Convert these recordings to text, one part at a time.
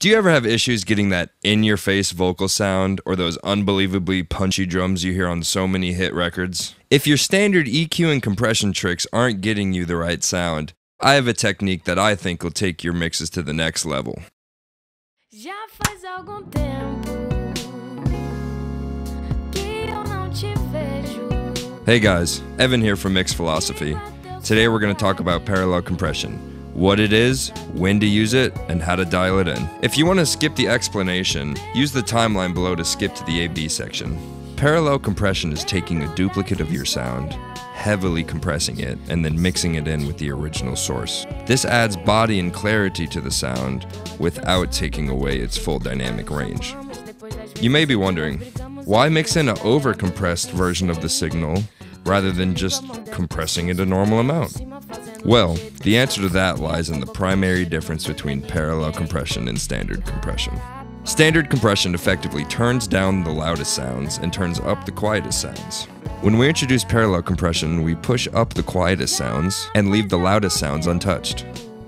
Do you ever have issues getting that in-your-face vocal sound or those unbelievably punchy drums you hear on so many hit records? If your standard EQ and compression tricks aren't getting you the right sound, I have a technique that I think will take your mixes to the next level. Já faz algum tempo que eu não te vejo. Hey guys, Evan here from Mix Philosophy. Today we're going to talk about parallel compression. What it is, when to use it, and how to dial it in. If you want to skip the explanation, use the timeline below to skip to the A-B section. Parallel compression is taking a duplicate of your sound, heavily compressing it, and then mixing it in with the original source. This adds body and clarity to the sound without taking away its full dynamic range. You may be wondering, why mix in an over-compressed version of the signal rather than just compressing it a normal amount? Well, the answer to that lies in the primary difference between parallel compression and standard compression. Standard compression effectively turns down the loudest sounds and turns up the quietest sounds. When we introduce parallel compression, we push up the quietest sounds and leave the loudest sounds untouched.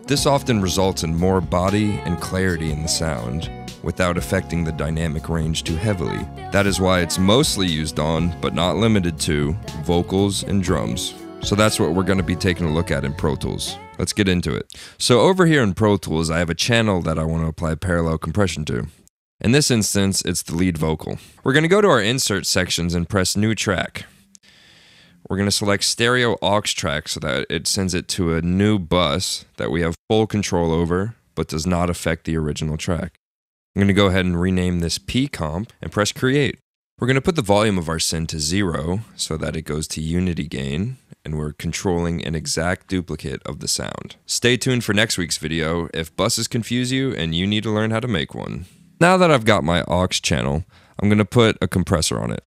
This often results in more body and clarity in the sound without affecting the dynamic range too heavily. That is why it's mostly used on, but not limited to, vocals and drums. So that's what we're going to be taking a look at in Pro Tools. Let's get into it. So over here in Pro Tools, I have a channel that I want to apply parallel compression to. In this instance, it's the lead vocal. We're going to go to our insert sections and press new track. We're going to select stereo aux track so that it sends it to a new bus that we have full control over, but does not affect the original track. I'm going to go ahead and rename this PComp and press create. We're going to put the volume of our syn to 0 so that it goes to unity gain, and we're controlling an exact duplicate of the sound. Stay tuned for next week's video if buses confuse you and you need to learn how to make one. Now that I've got my aux channel, I'm going to put a compressor on it.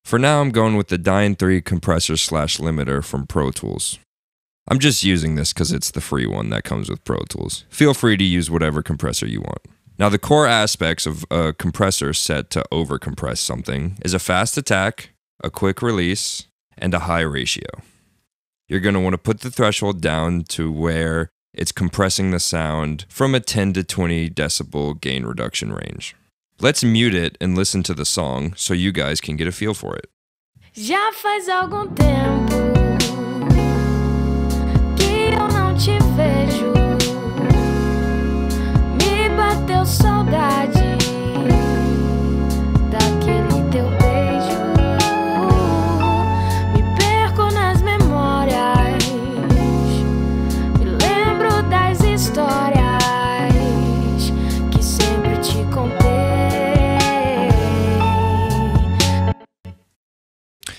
For now, I'm going with the Dyne 3 compressor / limiter from Pro Tools. I'm just using this because it's the free one that comes with Pro Tools. Feel free to use whatever compressor you want. Now, the core aspects of a compressor set to overcompress something is a fast attack, a quick release, and a high ratio. You're going to want to put the threshold down to where it's compressing the sound from a 10 to 20 decibel gain reduction range. Let's mute it and listen to the song so you guys can get a feel for it. Já faz algum tempo que eu não te vejo. Me bateu saudade daquele teu beijo. Me perco nas memórias. Me lembro das histórias que sempre te contei.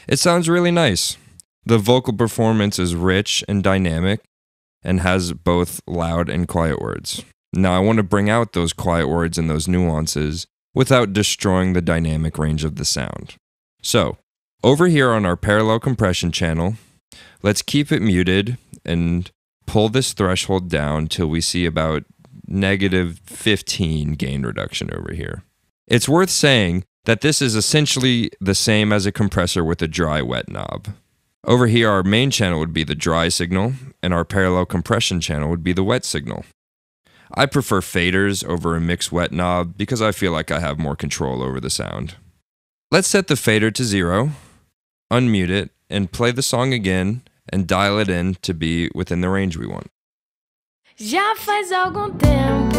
It sounds really nice. The vocal performance is rich and dynamic and has both loud and quiet words. Now I want to bring out those quiet words and those nuances without destroying the dynamic range of the sound. So, over here on our parallel compression channel, let's keep it muted and pull this threshold down till we see about -15 gain reduction over here. It's worth saying that this is essentially the same as a compressor with a dry-wet knob. Over here, our main channel would be the dry signal, and our parallel compression channel would be the wet signal. I prefer faders over a mix-wet knob because I feel like I have more control over the sound. Let's set the fader to 0, unmute it, and play the song again, and dial it in to be within the range we want. Já faz algum tempo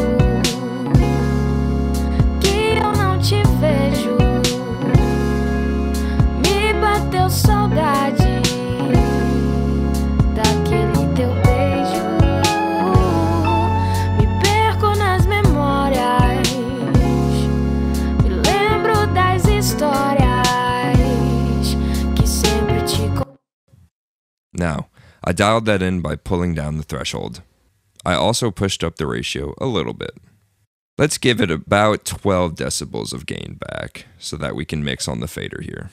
que eu não te vejo. Me bateu saudade daquele teu beijo. Me perco nas memórias. Me lembro das histórias que sempre te contei. Now, I dialed that in by pulling down the threshold. I also pushed up the ratio a little bit. Let's give it about 12 decibels of gain back so that we can mix on the fader here.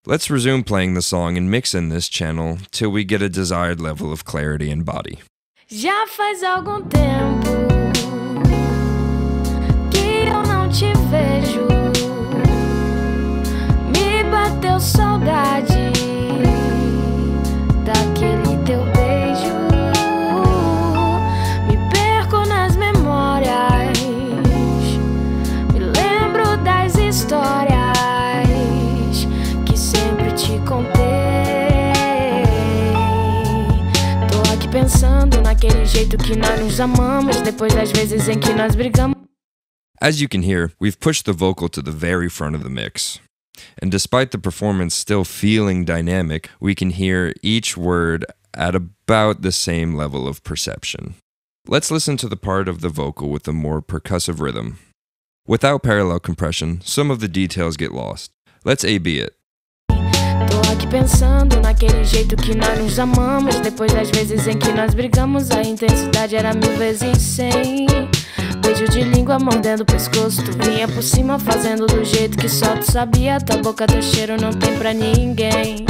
Let's resume playing the song and mix in this channel till we get a desired level of clarity and body. Já faz algum tempo que eu não te vejo. Me bateu saudade daquele teu beijo. Me perco nas memórias. jeito que nós nos amamos, depois das vezes em que nós brigamos. As you can hear, we've pushed the vocal to the very front of the mix. And despite the performance still feeling dynamic, we can hear each word at about the same level of perception. Let's listen to the part of the vocal with a more percussive rhythm. Without parallel compression, some of the details get lost. Let's A-B it. Tô aqui pensando naquele jeito que nós nos amamos, depois das vezes em que nós brigamos, a intensidade era 1000 vezes 100. Beijo de língua mordendo o pescoço, tu vinha por cima fazendo do jeito que só tu sabia. Tua boca, teu cheiro não tem pra ninguém.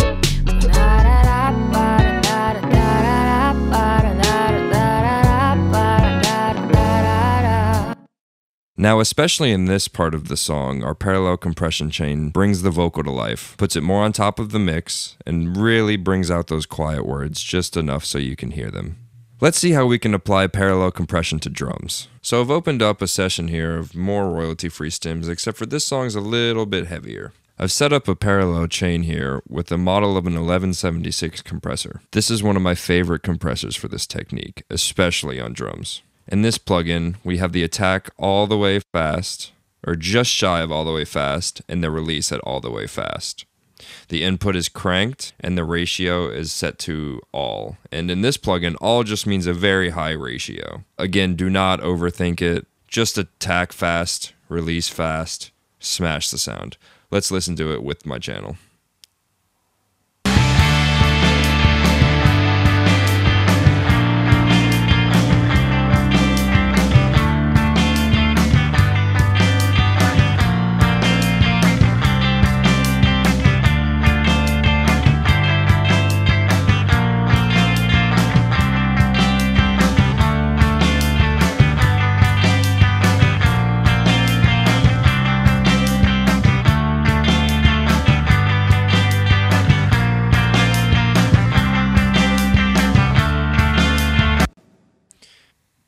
Now, especially in this part of the song, our parallel compression chain brings the vocal to life, puts it more on top of the mix, and really brings out those quiet words just enough so you can hear them. Let's see how we can apply parallel compression to drums. So I've opened up a session here of more royalty-free stems, except for this song's a little bit heavier. I've set up a parallel chain here with a model of an 1176 compressor. This is one of my favorite compressors for this technique, especially on drums. In this plugin, we have the attack all the way fast, or just shy of all the way fast, and the release at all the way fast. The input is cranked, and the ratio is set to all. And in this plugin, all just means a very high ratio. Again, do not overthink it. Just attack fast, release fast, smash the sound. Let's listen to it with my channel.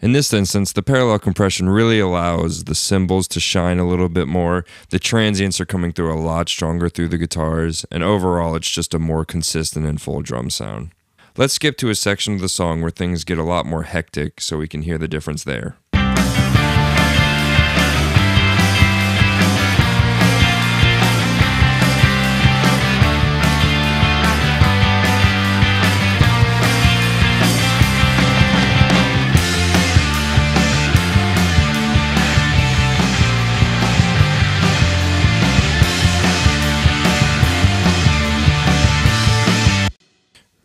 In this instance, the parallel compression really allows the cymbals to shine a little bit more. The transients are coming through a lot stronger through the guitars, and overall it's just a more consistent and full drum sound. Let's skip to a section of the song where things get a lot more hectic so we can hear the difference there.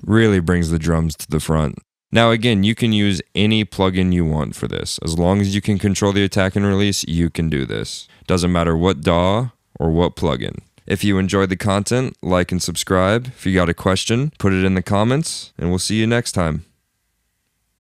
Really brings the drums to the front. Now again, you can use any plugin you want for this. As long as you can control the attack and release, you can do this. Doesn't matter what DAW or what plugin. If you enjoyed the content, like and subscribe. If you got a question, put it in the comments, and we'll see you next time.